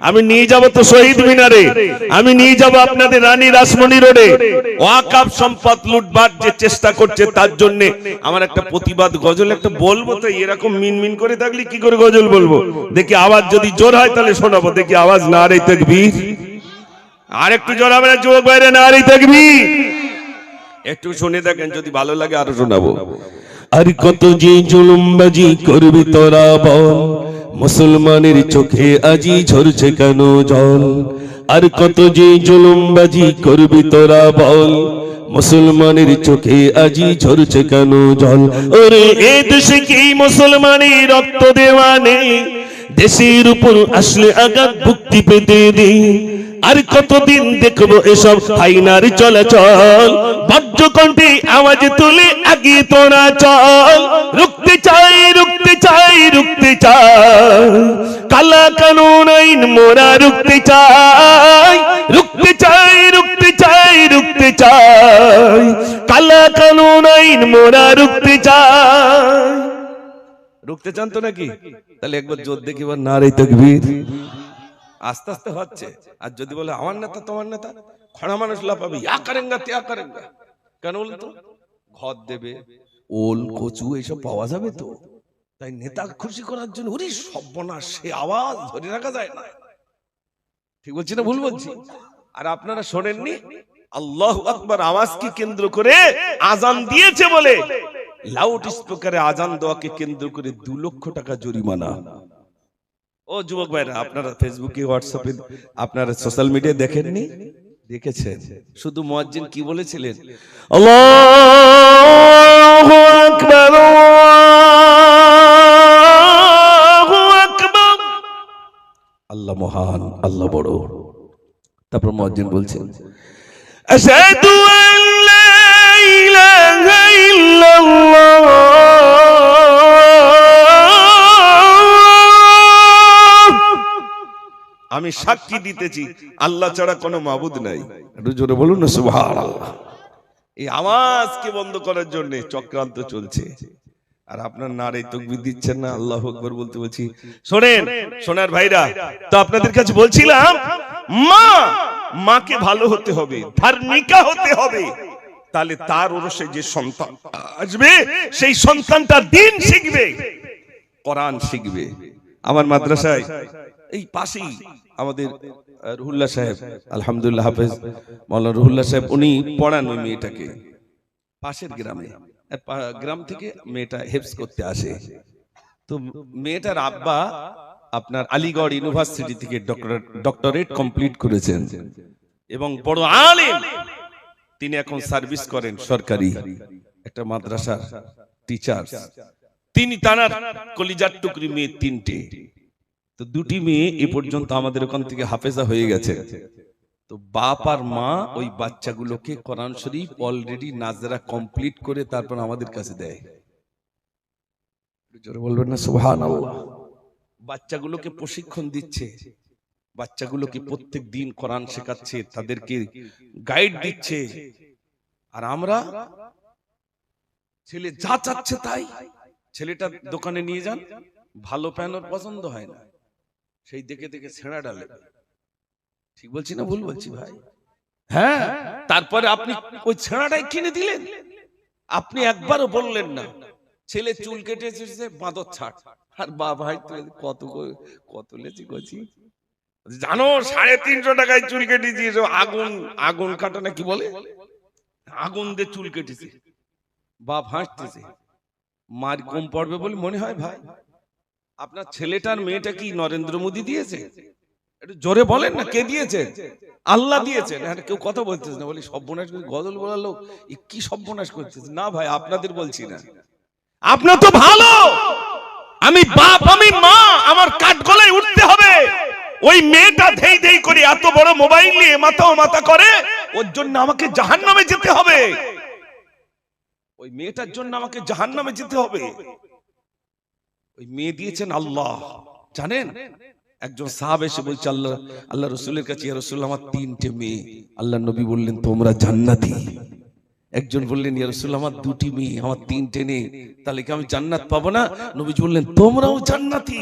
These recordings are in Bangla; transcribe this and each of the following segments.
আমি নিয়ে যাব তো শহীদ মিনারে, আমি নিয়ে যাব আপনাদের রানী রাসমণি রোডে। ওয়াকফ সম্পদ লুটবার যে চেষ্টা করছে তার জন্য আমার একটা প্রতিবাদ গজল একটা বলবো। তো এরকম মিনমিন করে থাকলে কি করে গজল বলবো? দেখি আওয়াজ যদি জোর হয় তাহলে শোনাবো। দেখি আওয়াজ নারে তাকবীর, আর একটু জোর হবে না যুবক ভাইরা? নারে তাকবীর একটু শুনে দেখেন, যদি ভালো লাগে আরো শোনাবো। আর কত যে জুলুমবাজি করবি তোরা বল, মুসলমানের চোখে আজি ঝরছে কেন জল? আর কত যে জুলুমবাজি করবি তোরা বল, মুসলমানের চোখে আজি ঝরছে কেন জল? ওরে এ দেশে কি মুসলমানের রক্ত দেওয়া নেই? দেশের উপর আসলে আঘাত ভুক্তি পেতে দে। আর কতদিন দেখবো এসব হাইনার চলাচল? বজ্রকণ্ঠে আওয়াজ তুলে আগে তোরা চল। রুখতে চাই, রুখতে চাই, রুখতে চাই, কালা কানুন আইন মোরা রুখতে চাই। রুখতে চাই, রুখতে চাই, রুখতে চাই, কালা কানুন আইন মোরা রুখতে চাই। রুখতে চান তো নাকি? তাহলে একবার জোর দেখি এবার নারে তাকবীর। আস্তে আস্তে হচ্ছে। আর যদি বলে আমার নেতা তোমার নেতা, খড়া মানুষ লাফাবে, ইয়া করেঙ্গা ত্যাগ করেঙ্গা। কেন বলুন তো? ঘর দেবে, ওল কচু এইসব পাওয়া যাবে তো, তাই নেতা খুশি করার জন্য ওরে সর্বনাশ, সে আওয়াজ ধরে রাখা যায় না। ঠিক বলছি না ভুল বলছি? আর আপনারা শোনেননি আল্লাহু আকবার আওয়াজকে কেন্দ্র করে আজান দিয়েছে বলে লাউড স্পিকারে আজান দেওয়াকে কেন্দ্র করে 2 লক্ষ টাকা জরিমানা। ও যুবক ভাইরা, আপনারা ফেসবুকে হোয়াটসঅ্যাপে আপনারা সোশ্যাল মিডিয়া দেখেননি? দেখেছেন। শুধু মুয়াজ্জিন কি বলেছিলেন? আল্লাহু আকবার, আল্লাহু আকবার, আল্লাহ মহান, আল্লাহ বড়। তারপর মুয়াজ্জিন বলছেন আশহাদু আন লা ইলাহা ইল্লাল্লাহ, আমি সাক্ষী দিতেছি আল্লাহ ছাড়া কোনো মাবুদ নাই। একটু জোরে বলুন না সুবহানাল্লাহ। এই আওয়াজকে বন্ধ করার জন্য চক্রান্ত চলছে। আর আপনার নারে তাকবীর দিচ্ছেন না, আল্লাহু আকবার বলতে বলছি। শোনেন সোনার ভাইরা, তো আপনাদের কাছে বলছিলাম মাকে ভালো হতে হবে, ধার্মিকা হতে হবে, তাহলে তার ওরসে যে সন্তান আসবে সেই সন্তানটা দ্বীন শিখবে, কোরআন শিখবে। আমার মাদ্রাসায় এই পাশেই আমাদের রুহুল্লাহ সাহেব, আলহামদুলিল্লাহ হাফেজ মাওলানা রুহুল্লাহ সাহেব, উনি পড়ান ওই মেয়েটাকে পাশের গ্রামে। গ্রাম থেকে মেয়েটা হেফজ করতে আসে। তো মেয়েটার আব্বা আপনার আলিগড় ইউনিভার্সিটি থেকে ডক্টরেট কমপ্লিট করেছেন এবং বড় আলেম। তিনি এখন সার্ভিস করেন সরকারি একটা মাদ্রাসার টিচার। তিনি তানার কলিজার টুকরি মেয়ে 3টে। তো 2টি মেয়ে এ পর্যন্ত আমাদের ওখান থেকে হাফেজা হয়ে গেছে। তো বাপ আর মা ওই বাচ্চাগুলোকে কোরআন শরীফ অলরেডি নাজরা কমপ্লিট করে তারপর আমাদের কাছে দেয়। জোরে বলবেন না সুবহানাল্লাহ। বাচ্চাগুলোকে প্রশিক্ষণ দিচ্ছে, বাচ্চাগুলোকে প্রত্যেক দিন কোরআন শেখাচ্ছে, তাদেরকে গাইড দিচ্ছে। আর আমরা ছেলে যা চাচ্ছে তাই। ছেলেটা দোকানে নিয়ে যান, ভালো প্যান্ট ওর পছন্দ হয় না, সেই দেখে দেখে ছেঁড়া ডালে। ঠিক বলছি না ভুল বলছি ভাই? হ্যাঁ। তারপরে আপনি ওই ছেঁড়াটাই কিনে দিলেন, আপনি একবারও বললেন না ছেলে চুল কেটে এসেছে বাঁদর ছাড়। আর ভাই কত কত লেছি করছি জানো, 350 টাকায় চুল কেটেছি। আগুন আগুন কাটা না কি বলে, আগুন দিয়ে চুল কেটেছে। বাপ হাসতেছে, মার কম পড়বে বলে মনে হয়। ভাই আপনার ছেলেটার মেয়েটা কি নরেন্দ্র মোদী দিয়েছে? একটু জোরে বলেন না, কে দিয়েছে? আল্লাহ দিয়েছেন। আর কেউ কথা বলতেছে না, বলি সর্বনাশ গজল বলার লোক কি সর্বনাশ করতেছে। না ভাই, আপনাদের বলছি না, আপনার তো ভালো। আমি বাপ, আমি মা, আমার কাঠ গলায় উঠতে হবে। ওই মেয়েটা ধেই ধেই করে এত বড় মোবাইল নিয়ে মাথা ও মাথা করে, ওর জন্য আমাকে জাহান্নামে যেতে হবে। ওই মেয়েটার জন্য আমাকে জাহান্নামে যেতে হবে। ওই মেয়ে দিয়েছেন আল্লাহ। জানেন, একজন সাহাবা এসে বলছে আল্লাহ রাসূলের কাছে, ইয়া রাসূলুল্লাহ আমার 3টে মেয়ে। আল্লাহ নবী বললেন তোমরা জান্নাতি। একজন বললেন ইয়া রাসূলুল্লাহ আমার 2টি মেয়ে, আমার 3টে নেই, তাহলে কি আমি জান্নাত পাবো না? নবীজি বললেন তোমরাও জান্নাতি।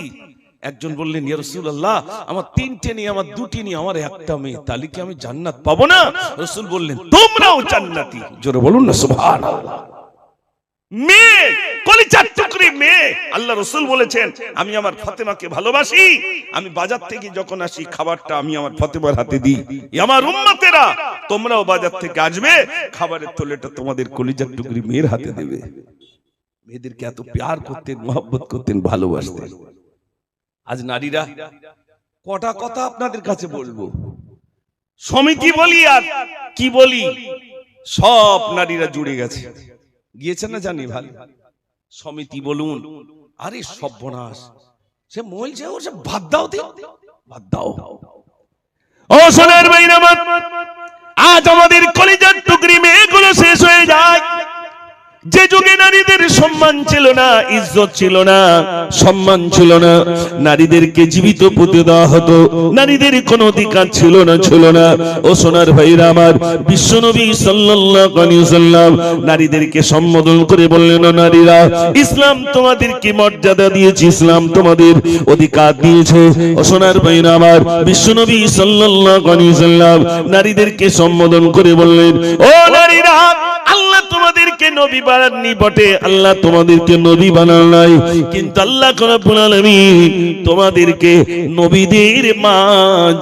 একজন বললেন, ইয়া রাসূলুল্লাহ, আমার তিনটে নেই, আমার দুটি নেই, আমার একটা মেয়ে, তাহলে কি আমি জান্নাত পাবো না? রাসূল বললেন, তোমরাও জান্নাতি। জোরে বলুন না সুবহানাল্লাহ। মেয়ে, কলিজার টুকরি মেয়ে। আল্লাহ রাসূল বলেছেন, আমি আমার ফাতেমাকে ভালোবাসি, আমি বাজার থেকে যখন আসি খাবারটা আমি আমার ফাতেমার হাতে দিই। আমার উম্মতেরা, তোমরাও বাজার থেকে আসবে, খাবারের থলেটা তোমাদের কলিজার টুকরি মেয়ের হাতে দেবে। মেয়েদেরকে এত প্যার করতেন, মহব্বত করতেন, ভালোবাসতেন। আজ নারীরা, কটা কথা আপনাদের কাছে বলবো, সমিতি বলি আর কি বলি, সব নারীরা জুড়ে গেছে, গিয়েছেন না জানি ভালো। সমিতি বলুন, আরে সর্বনাশ, সে বলছে ও সব বাদ দাও, বাদ দাও। ও সোনার ভাইরা, আজ আমাদের কলিজার টুকরি মেয়েগুলো শেষ হয়ে যায়। যে যুগে নারীদের সম্মান ছিল না, ইজ্জত ছিল না, সম্মান ছিল না, নারীদেরকে জীবিত পুঁতে দেওয়া হতো, নারীদের কোনো অধিকার ছিল না। ও সোনার ভাইরা আমার, বিশ্বনবী সাল্লাল্লাহু আলাইহি ওয়াসাল্লাম নারীদেরকে সম্বোধন করে বললেন, ও নারীরা, ইসলাম তোমাদেরকে মর্যাদা দিয়েছে, ইসলাম তোমাদের অধিকার দিয়েছে। ও সোনার ভাইরা আমার, বিশ্বনবী সাল্লাল্লাহু আলাইহি ওয়াসাল্লাম নারীদেরকে সম্বোধন করে বললেন, ও নারীরা, আল্লাহ তোমাদেরকে নবী বানাননি বটে, আল্লাহ তোমাদেরকে নবী বানান নাই, কিন্তু আল্লাহ রাব্বুল আলামিন তোমাদেরকে নবীদের মা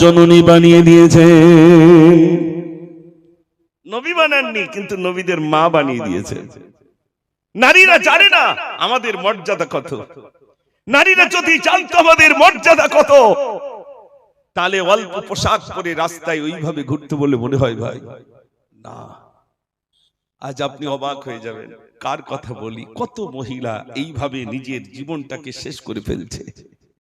জননী বানিয়ে দিয়েছেন। নবী বানাননি, কিন্তু নবীদের মা বানিয়ে দিয়েছেন। নারীরা জানে না আমাদের মর্যাদা কত। নারীরা যদি জানতো আমাদের মর্যাদা কত, তাহলে অল্প পোশাক পরে রাস্তায় ওইভাবে ঘুরতে বলে মনে হয় ভাই না। আজ আপনি অবাক হয়ে যাবেন, কার কথা বলি, কত মহিলা এইভাবে নিজের জীবনটাকে শেষ করে ফেলছে।